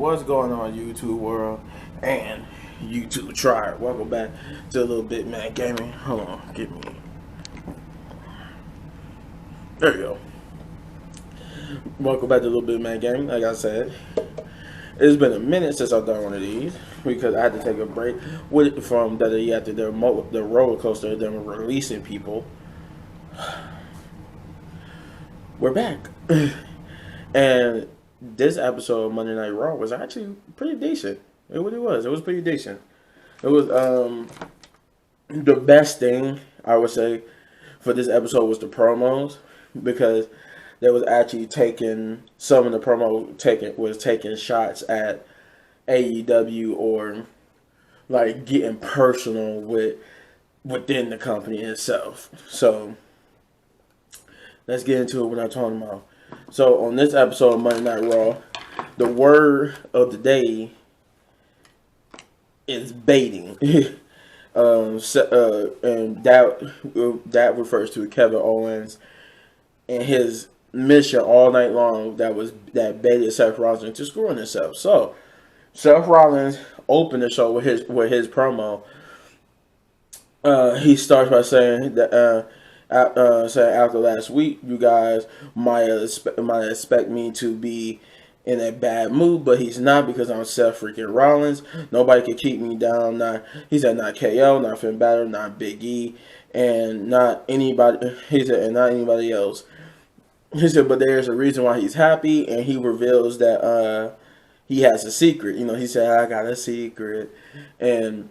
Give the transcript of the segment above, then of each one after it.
What's going on, YouTube world and YouTube tribe? Welcome back to LilBigMan Gaming. Hold on, get me. There you go. Welcome back to LilBigMan Gaming. Like I said, it's been a minute since I've done one of these because I had to take a break from WWE after the roller coaster. Them releasing people. We're back, and this episode of Monday Night Raw was actually pretty decent. It really was. It was pretty decent. It was the best thing I would say for this episode was the promos, because they was actually taking some of the promo taking shots at AEW, or like getting personal within the company itself. So let's get into it when I'm talking about. So on this episode of Monday Night Raw, the word of the day is baiting. And that refers to Kevin Owens and his mission all night long that baited Seth Rollins into screwing himself. So Seth Rollins opened the show with his promo. He starts by saying that saying after last week, you guys might expect me to be in a bad mood, but he's not, because I'm Seth freaking Rollins. Nobody can keep me down. He said not KO, not Finn Balor, not Biggie, and not anybody. He said, and not anybody else. He said, but there's a reason why he's happy, and he reveals that he has a secret. He said, I got a secret, and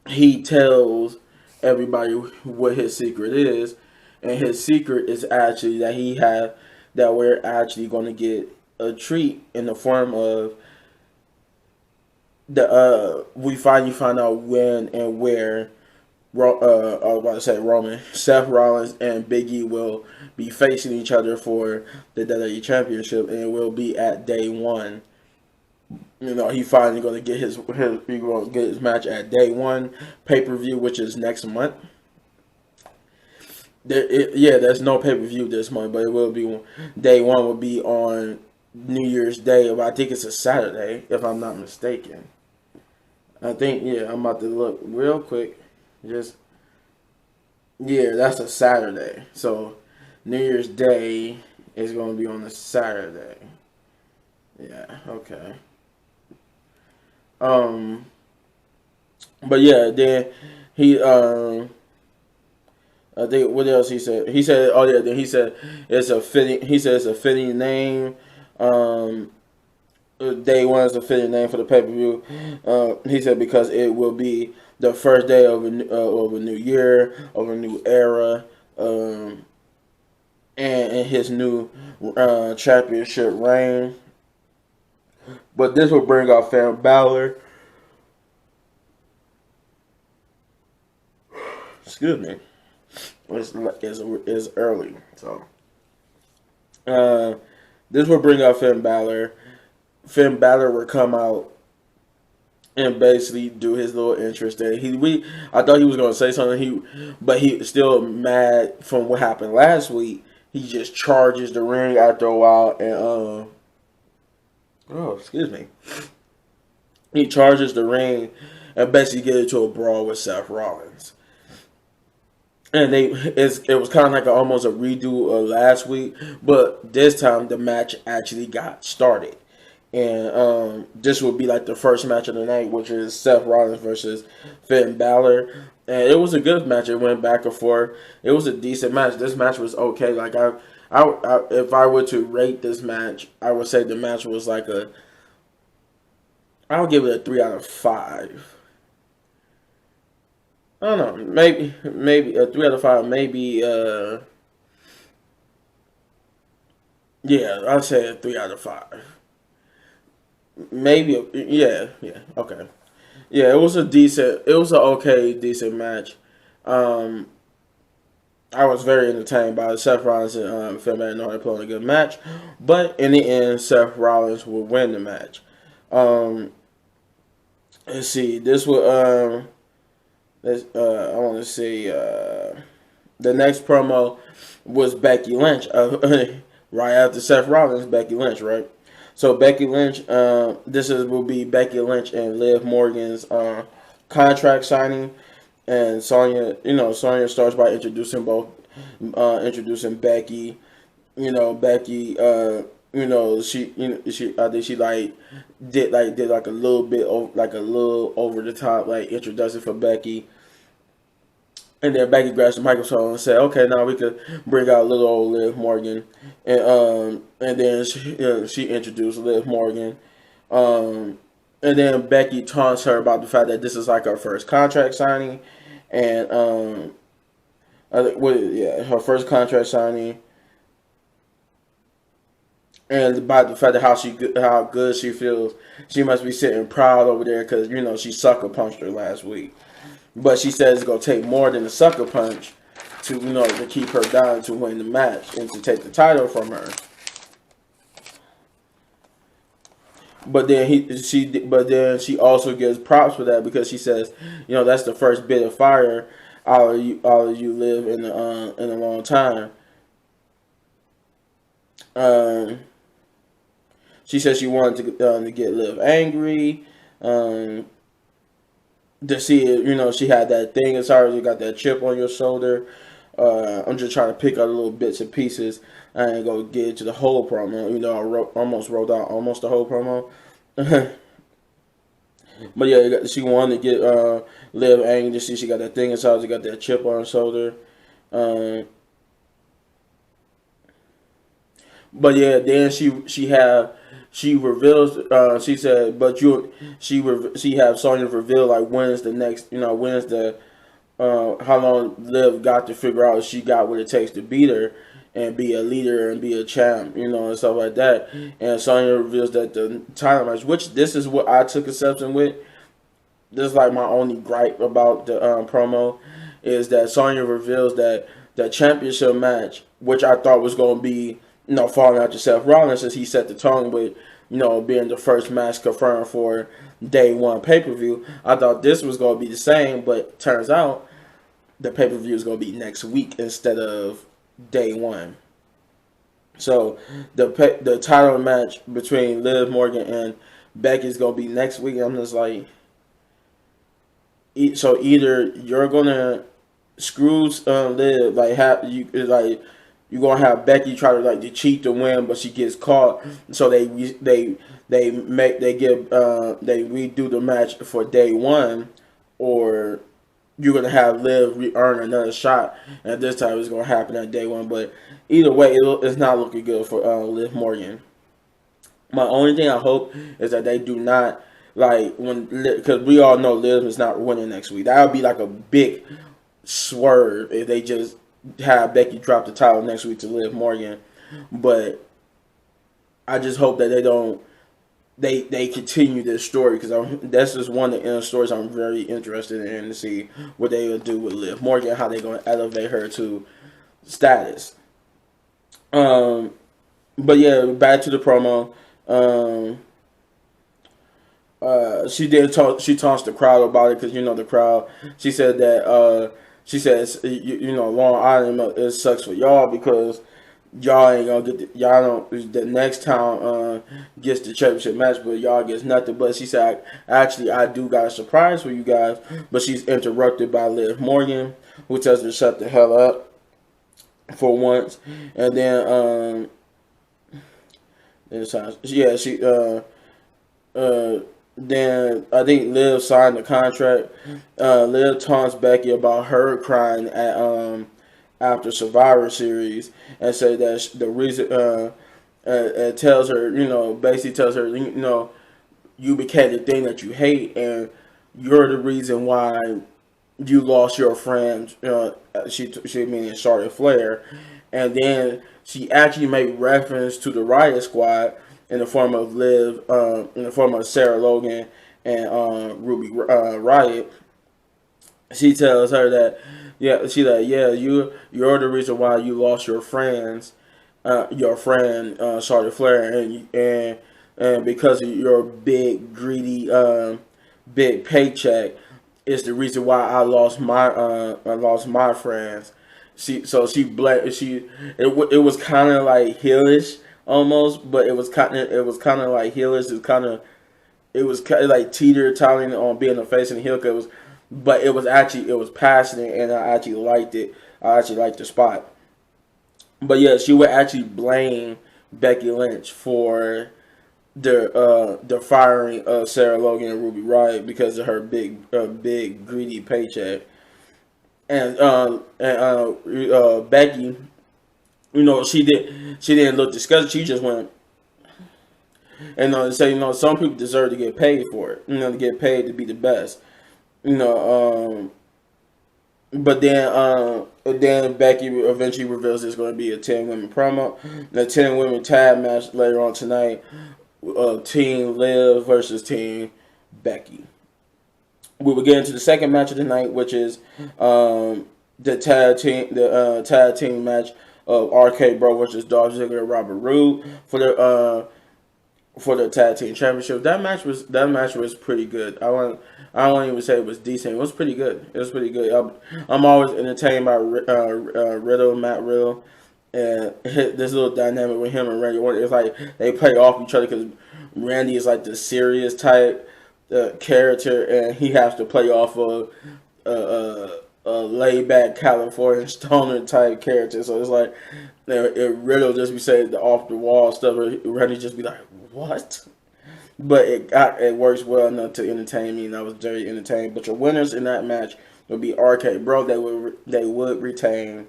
he tells everybody what his secret is, and his secret is actually that we're actually going to get a treat in the form of we finally find out when and where Seth Rollins and Biggie will be facing each other for the WWE Championship, and it will be at day one. He finally going to get his match at day one pay-per-view, which is next month. There's no pay-per-view this month, but it will be day one will be on New Year's Day. I think it's a Saturday, if I'm not mistaken. I think, I'm about to look real quick. That's a Saturday. So New Year's Day is going to be on a Saturday. Yeah, okay. But yeah, then he I think what else he said? He said, oh yeah, then he said it's a fitting name. Day one is a fitting name for the pay-per-view. He said because it will be the first day of a new year, of a new era, and his new championship reign. But this will bring out Finn Balor. Excuse me. It's early, so this will bring out Finn Balor. Finn Balor will come out and basically do his little interest thing. I thought he was gonna say something. But he still mad from what happened last week. He just charges the ring after a while and he charges the ring and basically get into a brawl with Seth Rollins. And it was kind of like almost a redo of last week, but this time the match actually got started. And this will be like the first match of the night, which is Seth Rollins versus Finn Balor. And it was a good match. It went back and forth. It was a decent match. This match was okay. Like if I were to rate this match, I would say the match was like I would give it a 3 out of 5. I don't know, maybe a 3 out of 5. Maybe I'd say a 3 out of 5. Maybe okay. Yeah, it was an okay, decent match. I was very entertained by it. Seth Rollins and Finn Balor know they put on a good match, but in the end, Seth Rollins will win the match. Let's see. This will I want to say the next promo was Becky Lynch. Right after Seth Rollins, Becky Lynch, right? So Becky Lynch, will be Becky Lynch and Liv Morgan's contract signing, and Sonya starts by introducing Becky. Becky. She I think she did like a little bit like a little over the top like introduction for Becky. And then Becky grabs the microphone and said, "Okay, now we could bring out little old Liv Morgan," and then she introduced Liv Morgan, and then Becky taunts her about the fact that this is like her first contract signing, and her first contract signing, and about the fact that how good she feels, she must be sitting proud over there because she sucker punched her last week. But she says it's gonna take more than a sucker punch to keep her down to win the match and to take the title from her. But then she also gives props for that because she says, that's the first bit of fire all of you live in a long time. She said she wanted to get Liv angry. To see it, she had that thing. It's already got that chip on your shoulder. I'm just trying to pick out little bits and pieces. I ain't gonna get into the whole promo. I almost wrote out almost the whole promo. But yeah, she wanted to get Liv angry to see she got that thing inside. She got that chip on her shoulder. But yeah, then she reveals. She said, but she have Sonya reveal like when's the next. When's the how long Liv got to figure out if she got what it takes to beat her and be a leader and be a champ, and stuff like that. And Sonya reveals that the title match, which this is what I took exception with. This is like my only gripe about the promo, is that Sonya reveals that the championship match, which I thought was going to be, falling after Seth Rollins, since he set the tone with, being the first match confirmed for day one pay-per-view. I thought this was going to be the same, but turns out the pay-per-view is going to be next week instead of day one. So the title match between Liv Morgan and Becky is going to be next week. I'm just like, so either you're going to screw Liv, you're gonna have Becky try to cheat to win, but she gets caught. So they redo the match for day one, or you're gonna have Liv earn another shot, and this time it's gonna happen at day one. But either way, it's not looking good for Liv Morgan. My only thing I hope is that they do not because we all know Liv is not winning next week. That would be like a big swerve if they just have Becky drop the title next week to Liv Morgan. But I just hope that they continue this story, because that's just one of the stories I'm very interested in, to see what they will do with Liv Morgan, how they're going to elevate her to status. But yeah, back to the promo. She taunts the crowd about it, because the crowd. She said that she says, Long Island, it sucks for y'all because y'all ain't gonna get the next town gets the championship match, but y'all gets nothing. But she said, actually, I do got a surprise for you guys. But she's interrupted by Liv Morgan, who tells her to shut the hell up for once. And then then I think Liv signed the contract. Liv taunts Becky about her crying at after Survivor Series, and say that the reason tells her, basically tells her, you became the thing that you hate, and you're the reason why you lost your friend. She meaning Charlotte Flair, and then she actually made reference to the Riot Squad in the form of Liv, in the form of Sarah Logan and Ruby Riot. She tells her that, you're the reason why you lost your friend Charlotte Flair, and because of your big greedy big paycheck is the reason why I lost my friends. It was kind of like heelish almost, but it was kind of like heelish. It was like teeter-tottering on being a face and a heel. But it was passionate, and I actually liked it. I actually liked the spot. But yeah, she would actually blame Becky Lynch for the firing of Sarah Logan and Ruby Riott because of her big greedy paycheck. And Becky, she didn't look disgusted. She just went and say, some people deserve to get paid for it. To get paid to be the best. You know, but then Becky eventually reveals there's going to be a 10 women promo, the 10 women tag match later on tonight. Team Liv versus Team Becky. We will get into the second match of the night, which is the tag team match of RK Bro versus Dolph Ziggler and Robert Roode for the tag team championship. That match was pretty good. I won't even say it was decent. It was pretty good. I'm always entertained by Matt Riddle, and this little dynamic with him and Randy Orton. It's like they play off each other because Randy is like the serious type character, and he has to play off of a laid back California stoner type character. So it's like Riddle just be saying the off the wall stuff, or Randy just be like, "What?" But it works well enough to entertain me, and I was very entertained. But your winners in that match would be RK Bro. They would retain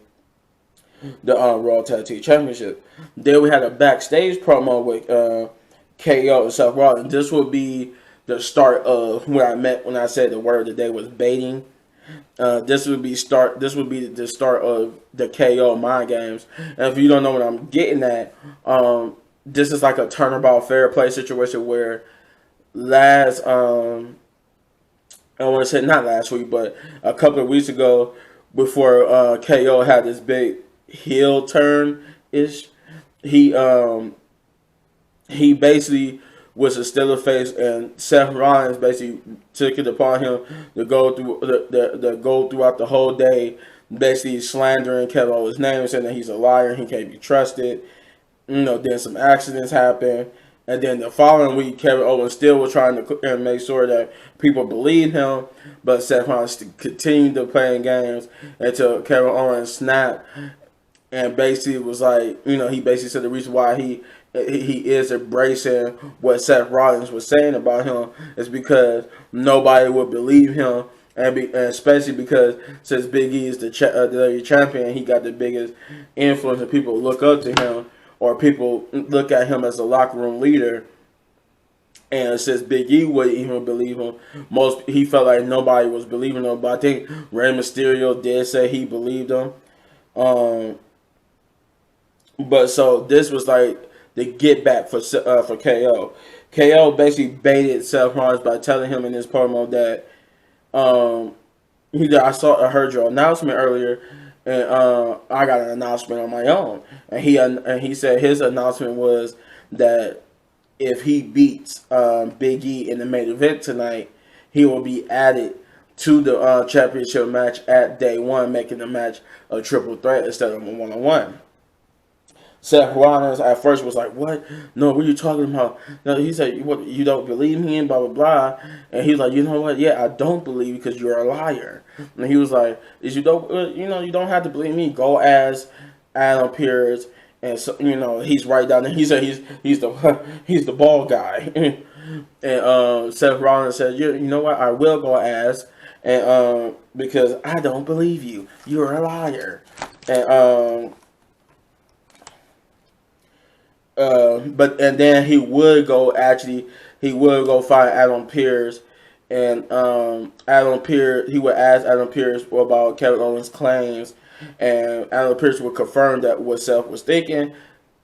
the Raw Tag Team Championship. Then we had a backstage promo with KO and Seth Rollins. This would be the start of when I said the word that they was baiting. This would be the start of the KO mind games. And if you don't know what I'm getting at, this is like a turnabout fair play situation where I want to say not last week, but a couple of weeks ago, before KO had this big heel turn ish, he basically was a still face, and Seth Rollins basically took it upon him to go throughout the whole day, basically slandering Kevin Owens' name, saying that he's a liar, he can't be trusted. Then some accidents happened, and then the following week, Kevin Owens still was trying to make sure that people believed him, but Seth Rollins continued to play games until Kevin Owens snapped, and basically was like, he basically said the reason why he is embracing what Seth Rollins was saying about him is because nobody would believe him, and especially because since Biggie is the WWE champion, he got the biggest influence, and people look up to him, or people look at him as a locker room leader. And since Big E wouldn't even believe him, he felt like nobody was believing him. But I think Rey Mysterio did say he believed him. But so this was like the get back for KO. KO basically baited Seth Rollins by telling him in this promo that I heard your announcement earlier, and I got an announcement on my own. And he said his announcement was that if he beats Big E in the main event tonight, he will be added to the championship match at day one, making the match a triple threat instead of a one-on-one. Seth Rollins at first was like, "What? No, what are you talking about?" No, he said, "What? You don't believe me?" And blah blah blah. And he's like, "You know what? Yeah, I don't believe you because you're a liar." And he was like, "Is you don't you don't have to believe me. Go as Adam Pearce." And so he's right down there. He said he's the ball guy. And Seth Rollins said, "You know what? I will go as and because I don't believe you. You're a liar." And and then he would go find Adam Pearce, and he would ask Adam Pearce about Kevin Owens' claims, and Adam Pearce would confirm that what Seth was thinking.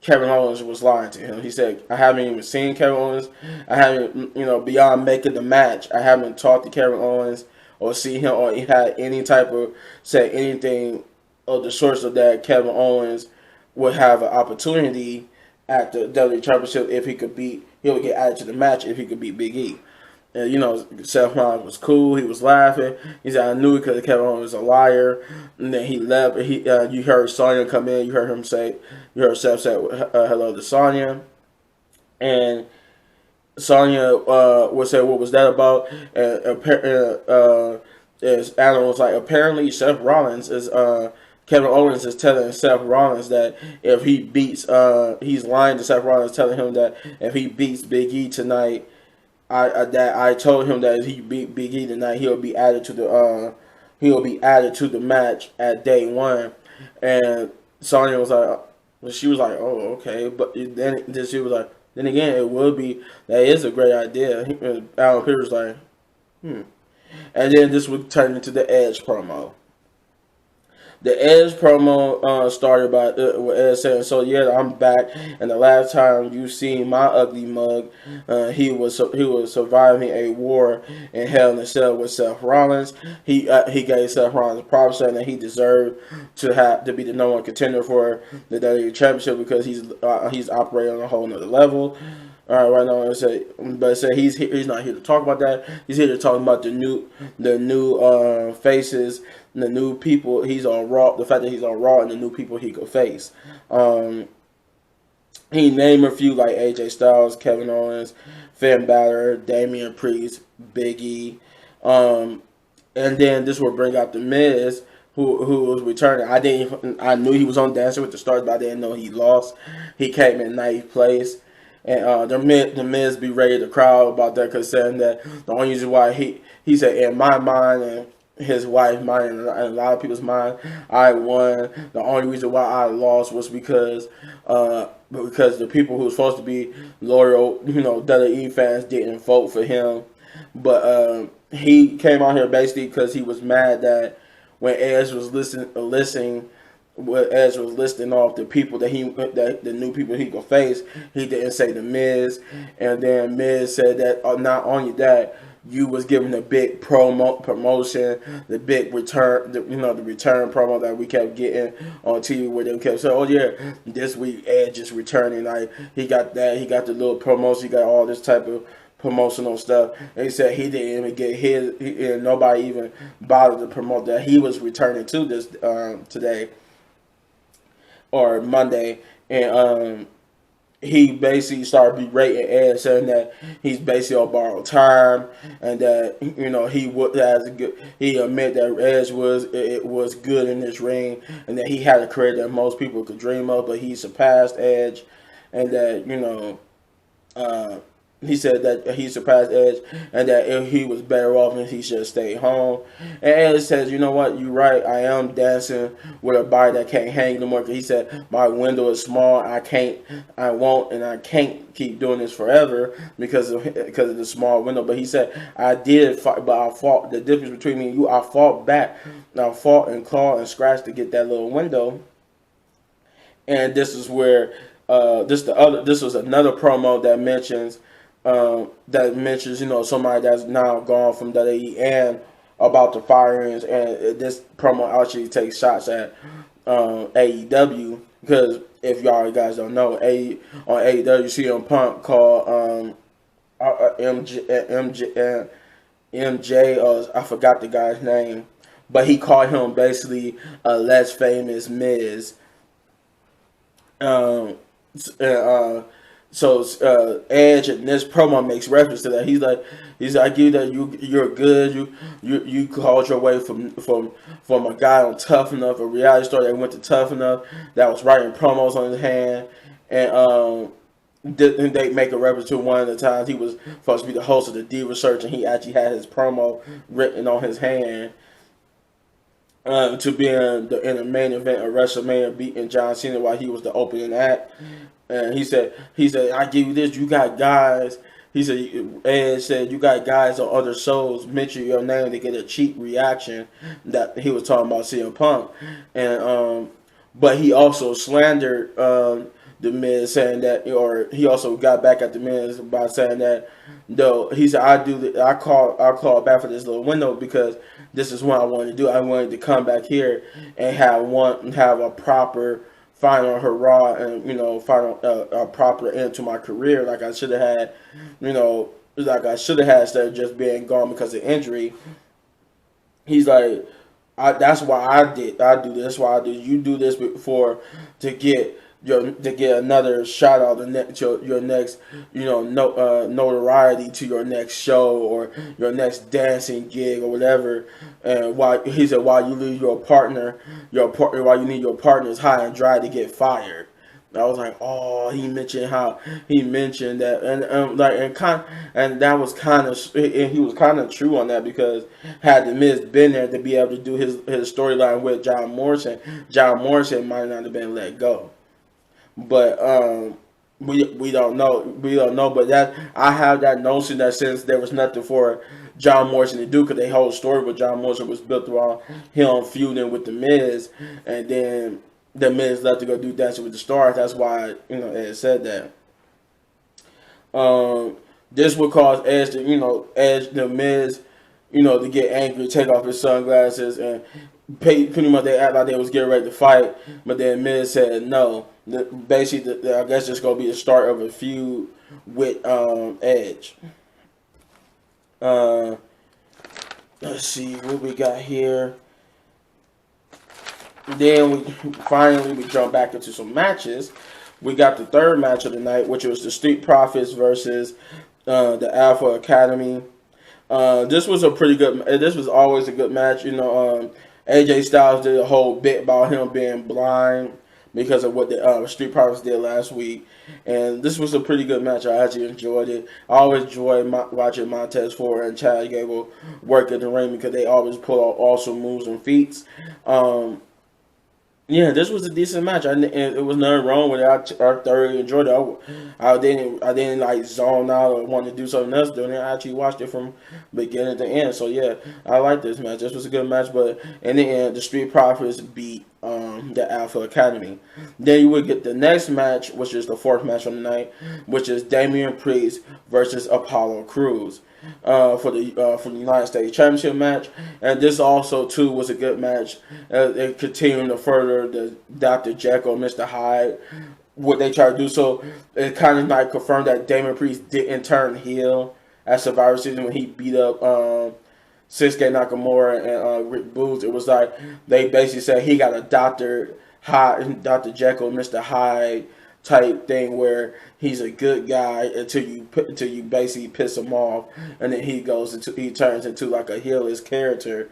Kevin Owens was lying to him. He said, "I haven't even seen Kevin Owens. I haven't, beyond making the match, I haven't talked to Kevin Owens or see him or had any type of say anything of the source of that Kevin Owens would have an opportunity at the WWE Championship if he would get added to the match if he could beat Big E." And, Seth Rollins was cool. He was laughing. He said, I knew it because Kevin Owens was a liar. And then he left. You heard Sonya come in. You heard Seth say hello to Sonya. And Sonya would say, what was that about? And Alan was like, apparently Seth Rollins is Kevin Owens is telling Seth Rollins that if he beats he's lying to Seth Rollins, telling him that if he beats Big E tonight, I told him that if he beat Big E tonight, he'll be added to the match at day one. And Sonya was like, she was like, oh, okay, but then she was like, then again, that is a great idea. Alan Pierce was like, And then this would turn into the Edge promo. The Edge promo started by with Edge saying, "So yeah, I'm back. And the last time you seen my ugly mug, he was surviving a war in Hell in a Cell with Seth Rollins. He gave Seth Rollins props, saying that he deserved to be the number one contender for the WWE Championship because he's operating on a whole nother level." Right now, he's not here to talk about that. He's here to talk about the new faces, the new people. He's on Raw. The fact that he's on Raw and the new people he could face. He named a few like AJ Styles, Kevin Owens, Finn Balor, Damien Priest, Biggie, and then this will bring out the Miz, who was returning. I knew he was on Dancing with the Stars, but I didn't know he lost. He came in ninth place. And the Miz be ready to cry about that, because saying that the only reason why he said, in my mind and his wife's mind and a lot of people's mind, I won. The only reason why I lost was because the people who were supposed to be loyal, WWE fans didn't vote for him. But he came out here basically because he was mad that when Edge was listening. Edge was listing off the people that the new people he could face, he didn't say the Miz, and then Miz said that not only that, you was given the big promotion, the big return, the return promo that we kept getting on TV, where they kept saying, oh yeah, this week Edge is returning, like he got the little promotion, he got all this type of promotional stuff. And he said he didn't even get his, and nobody even bothered to promote that he was returning to this today. Or Monday, and he basically started berating Edge, saying that he's basically on borrowed time, and that he admitted that Edge was good in this ring, and that he had a career that most people could dream of, but he surpassed Edge, and that he said that he surpassed Edge, and that if he was better off, and he should have stayed home. And Edge says, you know what, you're right, I am dancing with a body that can't hang no more. He said, my window is small, I can't keep doing this forever because of the small window. But he said, I did fight, but I fought. The difference between me and you, I fought back. I fought and clawed and scratched to get that little window. And this is where this was another promo that mentions somebody that's now gone from WWE and about the firings, and this promo actually takes shots at AEW, because if y'all guys don't know, on AEW, CM Punk called MJ, I forgot the guy's name, but he called him basically a less famous Miz. So Edge in this promo makes reference to that. He's like, I give that you're good. You called your way from a guy on Tough Enough, a reality star that went to Tough Enough, that was writing promos on his hand, and they make a reference to one of the times he was supposed to be the host of the Diva Search, and he actually had his promo written on his hand. To be in the main event of WrestleMania, beating John Cena while he was the opening act. And he said, I give you this, you got guys. He said, Edge said, you got guys on other shows mention your name to get a cheap reaction. That he was talking about CM Punk. And but he also slandered the Miz, saying that, or he also got back at the Miz by saying that, though, he said, I call back for this little window because this is what I wanted to do. I wanted to come back here and have a proper final hurrah, and final a proper end to my career, like I should have had, like I should have had instead of just being gone because of injury. He's like, that's why I did. I do this. That's why I do. You do this before to get another shot out your next, notoriety to your next show or your next dancing gig or whatever. And he said, while you leave while you need your partners high and dry to get fired. I was like, oh, he mentioned that, and that was kind of, and he was kind of true on that, because had the Miz been there to be able to do his storyline with John Morrison might not have been let go. But we don't know. But that I have that notion that since there was nothing for John Morrison to do, because the whole story with John Morrison was built around him feuding with the Miz, and then the Miz left to go do Dancing with the Stars. That's why Ed said that. This would cause Edge the Miz, to get angry, take off his sunglasses, and pretty much they act like they was getting ready to fight, but then Miz said no. Basically, I guess it's gonna be the start of a feud with Edge. Let's see what we got here. Then we jump back into some matches. We got the third match of the night, which was the Street Profits versus the Alpha Academy. This was always a good match. AJ Styles did a whole bit about him being blind because of what the Street Profits did last week. And this was a pretty good match. I actually enjoyed it. I always enjoy watching Montez Ford and Chad Gable work in the ring, because they always pull out awesome moves and feats. Yeah, this was a decent match. It was nothing wrong with it. I thoroughly enjoyed it. I didn't like zone out or want to do something else during it. I actually watched it from beginning to end. So yeah, I like this match. This was a good match. But in the end, the Street Profits beat the Alpha Academy. Then you would get the next match, which is the fourth match of the night, which is Damien Priest versus Apollo Cruz. For the United States Championship match, and this also too was a good match. It continued to further the Dr. Jekyll, Mr. Hyde, what they try to do. So it kind of like confirmed that Damien Priest didn't turn heel at Survivor Season when he beat up Shinsuke Nakamura and Rick Boogs. It was like they basically said he got a Dr. Jekyll, Mr. Hyde type thing where he's a good guy until you basically piss him off, and then he turns into like a heelish character.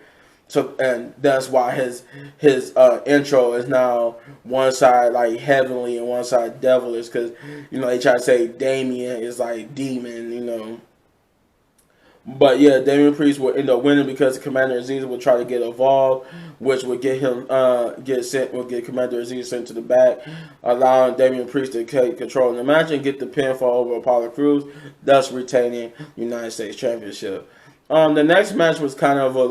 So, and that's why his intro is now one side like heavenly and one side devilish, because they try to say Damien is like demon. But yeah, Damien Priest would end up winning because Commander Aziz would try to get involved, which would get him get Commander Aziz sent to the back, allowing Damien Priest to take control of the match and get the pinfall over Apollo Crews, thus retaining United States Championship. The next match was kind of a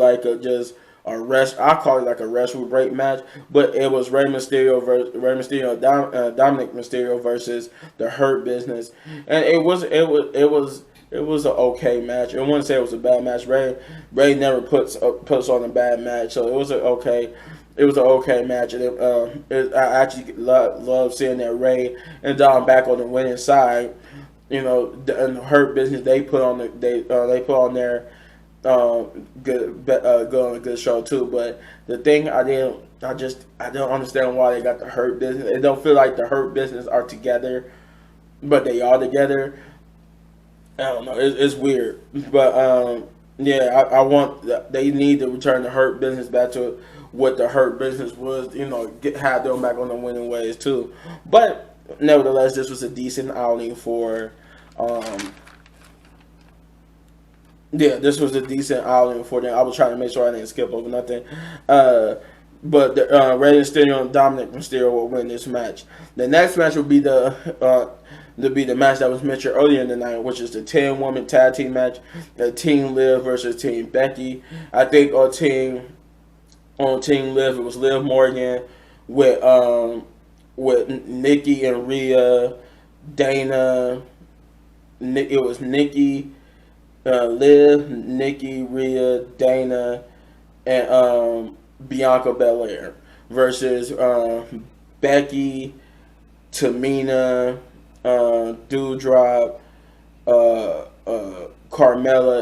rest. I call it like a wrestle break match, but it was Dominic Mysterio versus the Hurt Business, and it was an okay match. I wouldn't say it was a bad match. Ray never puts on a bad match, so it was an okay match. And I actually love seeing that Ray and Dom back on the winning side. And the Hurt Business, they put on their good show too. But the thing I don't understand why they got the Hurt Business. It don't feel like the Hurt Business are together, but they are together. I don't know. It's weird, but yeah, they need to return the Hurt Business back to what the Hurt Business was. Have them back on the winning ways too. But nevertheless, this was a decent outing for. This was a decent outing for them. I was trying to make sure I didn't skip over nothing. But Rey Mysterio and Dominic Mysterio will win this match. The next match will be the match that was mentioned earlier in the night, which is the 10-woman tag team match, the Team Liv versus Team Becky. I think on Team Liv it was Liv Morgan with Nikki and Rhea, Dana. It was Nikki, Liv, Nikki, Rhea, Dana, and Bianca Belair versus Becky, Tamina, Doudrop, Carmella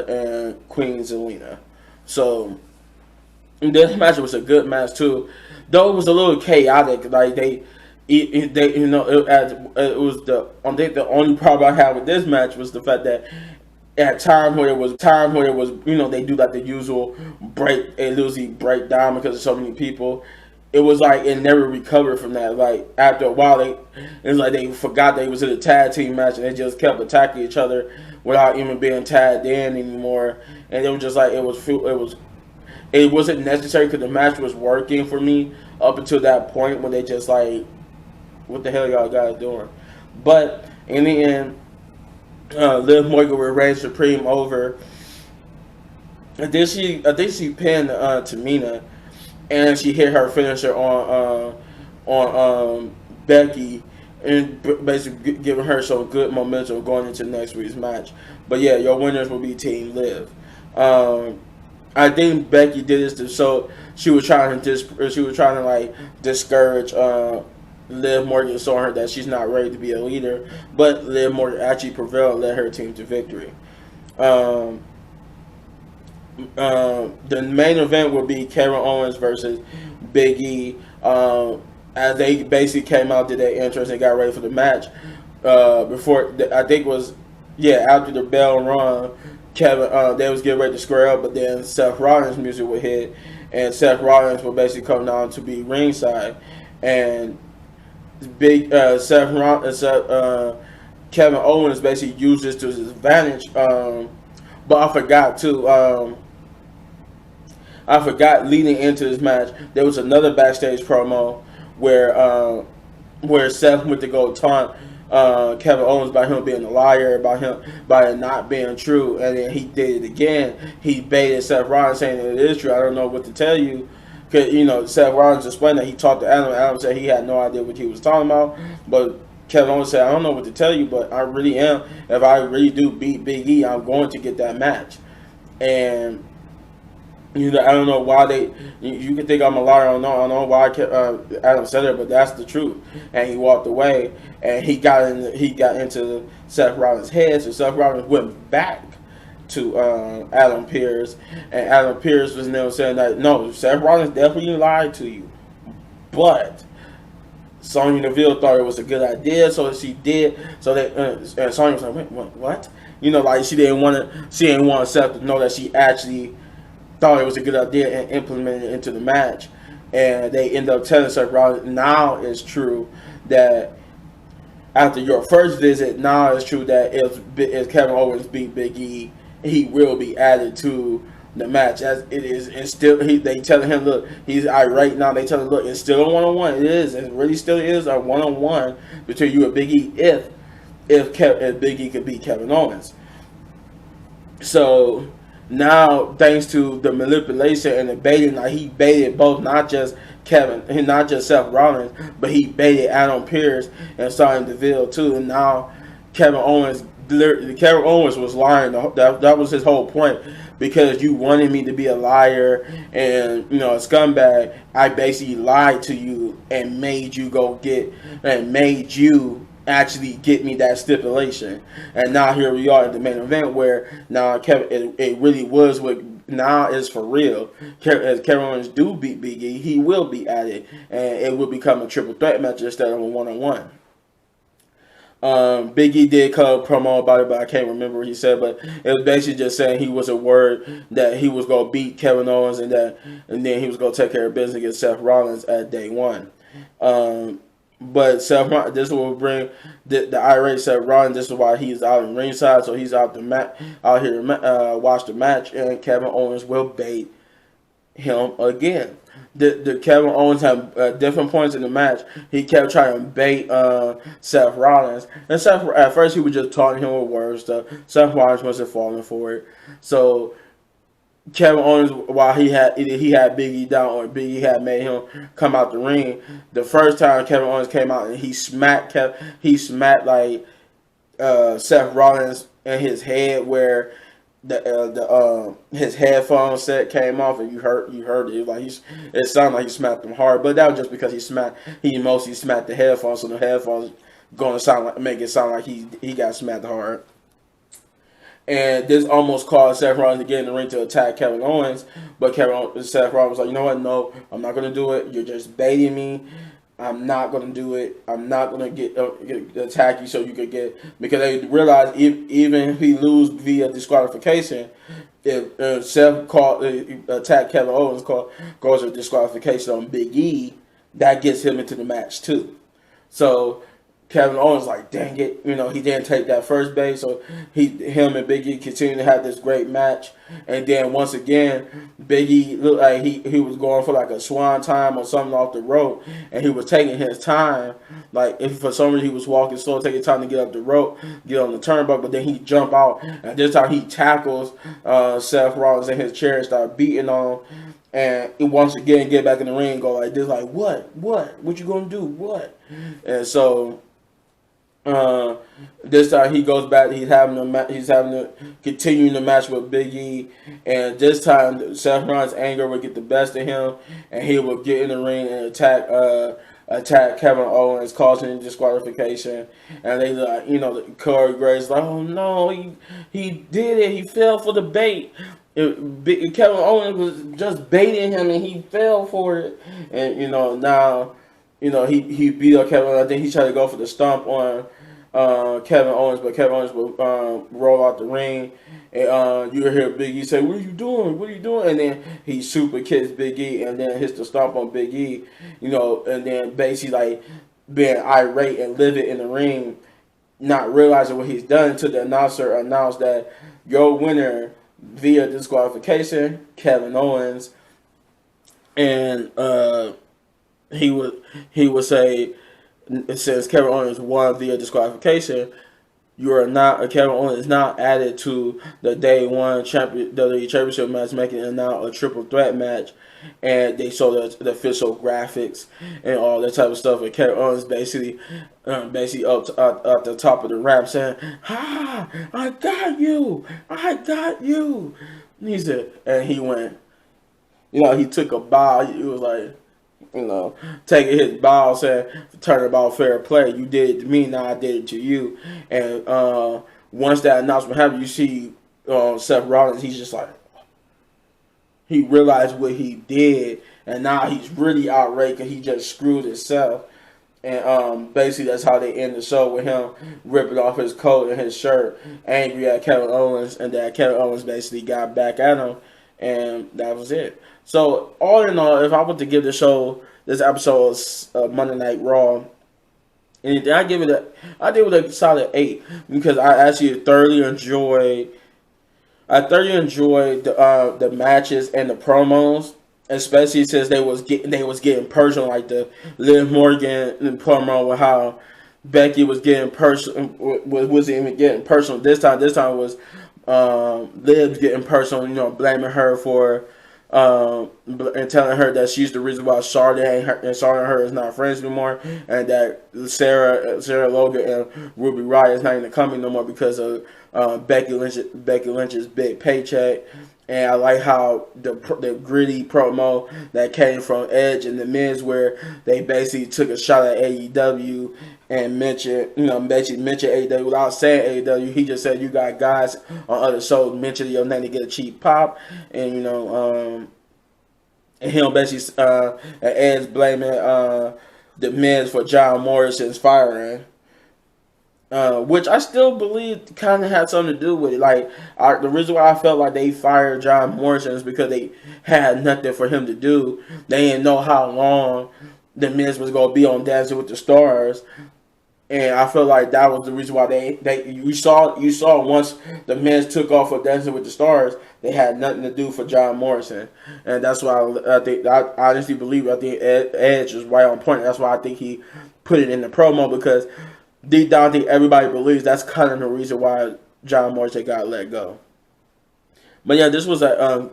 and Queen Zelina. So this match was a good match too, though it was a little chaotic. Like they you know, it was I think the only problem I had with this match was the fact that at times where it was, you know, they do like the usual break, it usually break down because of so many people. It was like it never recovered from that. Like after a while, it's like they forgot they was in a tag team match and they just kept attacking each other without even being tagged in anymore. And it was just like it wasn't necessary because the match was working for me up until that point when they just like, what the hell y'all guys doing? But in the end, Liv Morgan would reign supreme over. I think she pinned Tamina, and she hit her finisher on Becky, and basically giving her some good momentum going into next week's match. But yeah, your winners will be Team Liv. I think Becky did this so she was trying to like discourage Liv Morgan, showing her that she's not ready to be a leader. But Liv Morgan actually prevailed and led her team to victory. The main event will be Kevin Owens versus Biggie. As they basically came out, did their entrance and got ready for the match. Before I think it was after the bell rung, they was getting ready to square up, but then Seth Rollins' music would hit, and Seth Rollins would basically come down to be ringside, and Kevin Owens basically used this to his advantage. But I forgot too. I forgot leading into this match, there was another backstage promo where Seth went to go taunt Kevin Owens by him being a liar, by it not being true, and then he did it again. He baited Seth Rollins saying that it is true. I don't know what to tell you. Cause Seth Rollins explained that he talked to Adam. Adam said he had no idea what he was talking about, but Kevin Owens said, I don't know what to tell you, but I really am. If I really do beat Big E, I'm going to get that match. And I don't know why you can think I'm a liar. I don't know why Adam said it, but that's the truth. And he walked away, and he got into Seth Rollins' head. So Seth Rollins went back to Adam Pearce, and Adam Pearce was now saying that no, Seth Rollins definitely lied to you, but Sonya Deville thought it was a good idea, so she did. So that and Sonya was like, wait, what? Like she didn't want Seth to know that she actually thought it was a good idea and implemented it into the match. And they end up telling Seth Rollins, now it's true that after your first visit, now it's true that if Kevin Owens beat Big E, he will be added to the match as it is. And still, they telling him, look, he's irate now. They tell him, look, it's still a one-on-one. It really still is a one-on-one between you and Big E if Big E could beat Kevin Owens. So now, thanks to the manipulation and the baiting, like he baited both, not just Seth Rollins, but he baited Adam Pearce and Sonya Deville too. And now Kevin Owens was lying. That was his whole point. Because you wanted me to be a liar and a scumbag, I basically lied to you and made you actually get me that stipulation. And now here we are at the main event where now it really was what now is for real. As Kevin Owens do beat Big E, he will be added, and it will become a triple threat match instead of a one-on-one. Big E did cut a promo about it, but I can't remember what he said. But it was basically just saying he was a word that he was going to beat Kevin Owens, and then he was going to take care of business against Seth Rollins at day one. But this will bring the irate Seth Rollins. This is why he's out in ringside, so he's out here to watch the match, and Kevin Owens will bait him again. The Kevin Owens had different points in the match. He kept trying to bait Seth Rollins, and Seth at first he was just taunting him with words stuff. Seth Rollins wasn't falling for it, so Kevin Owens, while he had Big E down, or Big E had made him come out the ring. The first time Kevin Owens came out and he smacked like Seth Rollins in his head, where his headphone set came off, and you heard it. It sounded like he smacked him hard, but that was just because he mostly smacked the headphones, so the headphones make it sound like he got smacked hard. And this almost caused Seth Rollins to get in the ring to attack Kevin Owens. But Seth Rollins was like, you know what? No, I'm not going to do it. You're just baiting me. I'm not going to do it. I'm not going to get attack you so you could get... Because they realized even if he lose via disqualification, if Seth attack Kevin Owens goes a disqualification on Big E, that gets him into the match too. So Kevin Owens like, dang it, he didn't take that first base, so him and Big E continue to have this great match, and then once again, Big E looked like he was going for like a swan time or something off the rope, and he was taking his time, like if for some reason he was walking slow, taking time to get up the rope, get on the turnbuckle, but then he jump out, and this time he tackles Seth Rollins in his chair and start beating on. And he once again get back in the ring and go like this, like, what you gonna do, what? And so this time he goes back. He's having to continue the match with Big E, and this time Seth Rollins' anger would get the best of him, and he would get in the ring and attack Kevin Owens, causing disqualification. And they like, Corey Graves like, oh no, he did it. He fell for the bait. Kevin Owens was just baiting him, and he fell for it. And now, he beat up Kevin Owens. I think he tried to go for the stomp on Kevin Owens, but Kevin Owens will roll out the ring, and you hear Big E say, "What are you doing? What are you doing?" And then he super kicks Big E, and then hits the stomp on Big E, and then basically like being irate and livid in the ring, not realizing what he's done, until the announcer announced that your winner via disqualification, Kevin Owens, and he would say, since Kevin Owens won via disqualification, Kevin Owens is now added to the Day 1 WWE Championship match, making it now a triple threat match. And they saw the official graphics and all that type of stuff. And Kevin Owens basically up the top of the ramp saying, "Ha! I got you! I got you!" And he said, and he went, he took a bow. He was like, taking his bow, saying, "Turnabout fair play. You did it to me, now I did it to you." And once that announcement happened, you see Seth Rollins. He's just like, he realized what he did, and now he's really outraged because he just screwed himself. And basically that's how they end the show, with him ripping off his coat and his shirt, angry at Kevin Owens, and that Kevin Owens basically got back at him, and that was it. So all in all, if I were to give this episode of Monday Night Raw anything, I give it a solid 8, because I actually thoroughly enjoyed the matches and the promos, especially since they was getting personal, like the Liv Morgan promo with how Becky was getting personal, wasn't even getting personal this time. This time was Liv getting personal, blaming her for and telling her that she's the reason why Charlotte and her is not friends anymore, and that Sarah Logan and Ruby Riott is not even coming no more because of Becky Lynch's big paycheck. And I like how the gritty promo that came from Edge and the Miz, where they basically took a shot at AEW and mentioned AEW without saying AEW. He just said, "You got guys on other shows mention your name to get a cheap pop," and and him basically and Edge blaming the Miz for John Morrison's firing. Which I still believe kind of had something to do with it. Like, the reason why I felt like they fired John Morrison is because they had nothing for him to do. They didn't know how long the Miz was going to be on Dancing with the Stars. And I feel like that was the reason why you saw once the Miz took off for Dancing with the Stars, they had nothing to do for John Morrison. And that's why I honestly believe, I think Edge is right on point. That's why I think he put it in the promo, because deep down, I think everybody believes that's kind of the reason why John Morrison got let go. But yeah, this was a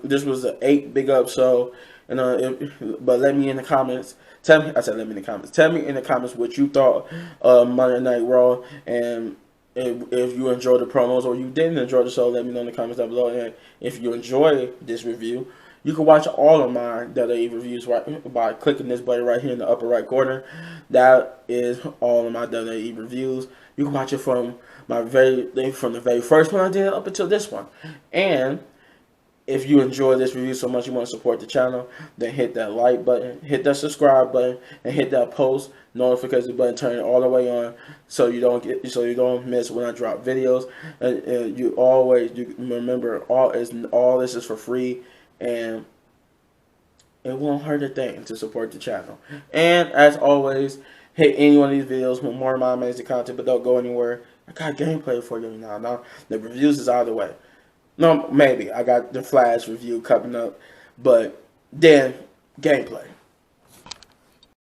8 big episode, but let me in the comments. Tell me in the comments what you thought of Monday Night Raw, and if you enjoyed the promos or you didn't enjoy the show, let me know in the comments down below. And if you enjoy this review, You can watch all of my WWE reviews by clicking this button right here in the upper right corner. That is all of my WWE reviews. You can watch it from the very first one I did up until this one. And if you enjoy this review so much you want to support the channel, then hit that like button, hit that subscribe button, and hit that post notification button, turn it all the way on so you don't miss when I drop videos. And you remember all this is for free, and it won't hurt a thing to support the channel. And as always, hit any one of these videos with more of my amazing content, but don't go anywhere. I got gameplay for you now. Now the reviews is out of the way. No, maybe I got the Flash review coming up, but then gameplay.